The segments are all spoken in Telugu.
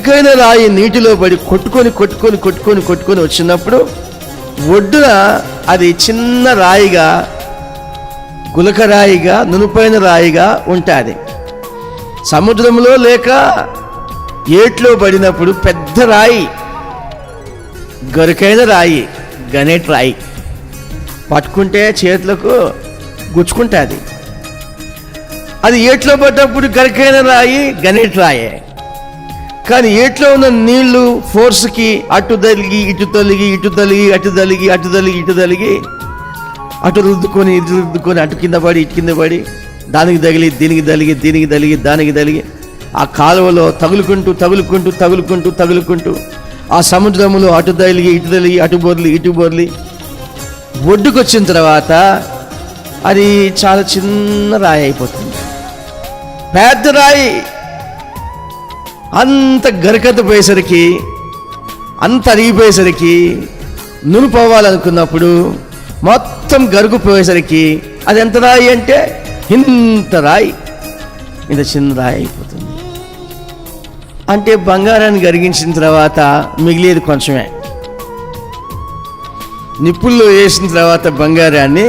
గరుకైన రాయి నీటిలో పడి కొట్టుకొని కొట్టుకొని కొట్టుకొని కొట్టుకొని వచ్చినప్పుడు ఒడ్డున అది చిన్న రాయిగా, గులక రాయిగా, నునుపైన రాయిగా ఉంటుంది. సముద్రంలో లేక ఏట్లో పడినప్పుడు పెద్ద రాయి, గరుకైన రాయి, గనేట్ రాయి పట్టుకుంటే చేతులకు గుచ్చుకుంటుంది. అది ఏట్లో పడ్డప్పుడు గరుకైన రాయి, గనేట్ రాయే. కానీ ఏట్లో ఉన్న నీళ్లు ఫోర్స్కి అటు తలిగి ఇటు తలిగి, ఇటు తలిగి అటు తలిగి, అటు తలిగి ఇటు తలిగి, అటు రుద్దుకొని ఇటు రుద్దుకొని, అటు కింద పడి ఇటు కింద పడి, దానికి తగిలి దీనికి తలిగి, దీనికి తలిగి దానికి తలిగి, ఆ కాలువలో తగులుకుంటూ తగులుకుంటూ తగులుకుంటూ తగులుకుంటూ ఆ సముద్రములో అటు తలిగి ఇటు తలిగి, అటు బొర్లి ఇటు బొర్లి ఒడ్డుకు వచ్చిన తర్వాత అది చాలా చిన్న రాయి అయిపోతుంది. పెద్ద రాయి అంత గరకత పోయేసరికి, అంత అరిగిపోయేసరికి, నునుపోవాలనుకున్నప్పుడు మొత్తం గరుకుపోయేసరికి అది ఎంత రాయి అంటే ఇంత రాయి, ఇంత చిన్న రాయి అయిపోతుంది. అంటే బంగారాన్ని కరిగించిన తర్వాత మిగిలేది కొంచెమే. నిప్పుల్లో వేసిన తర్వాత బంగారాన్ని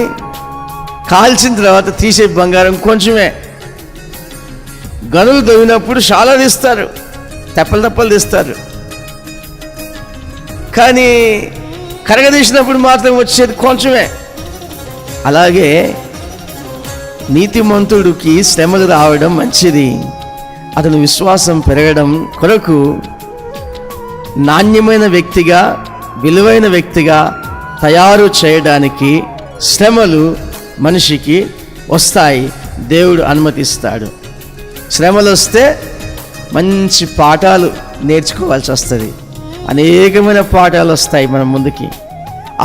కాల్చిన తర్వాత తీసే బంగారం కొంచెమే. గనులు తవ్వినప్పుడు చాలా తీస్తారు, తెప్పలు తెప్పలు తీస్తారు. కానీ కరగదీసినప్పుడు మాత్రం వచ్చేది కొంచెమే. అలాగే నీతిమంతుడికి శ్రమలు రావడం మంచిది. అతని విశ్వాసం పెరగడం కొరకు నాణ్యమైన వ్యక్తిగా, విలువైన వ్యక్తిగా తయారు చేయడానికి శ్రమలు మనిషికి వస్తాయి, దేవుడు అనుమతిస్తాడు. శ్రమలు వస్తే మంచి పాఠాలు నేర్చుకోవాల్సి వస్తుంది. అనేకమైన పాఠాలు వస్తాయి మన ముందుకి.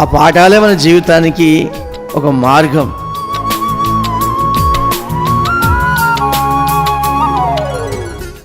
ఆ పాఠాలే మన జీవితానికి ఒక మార్గం.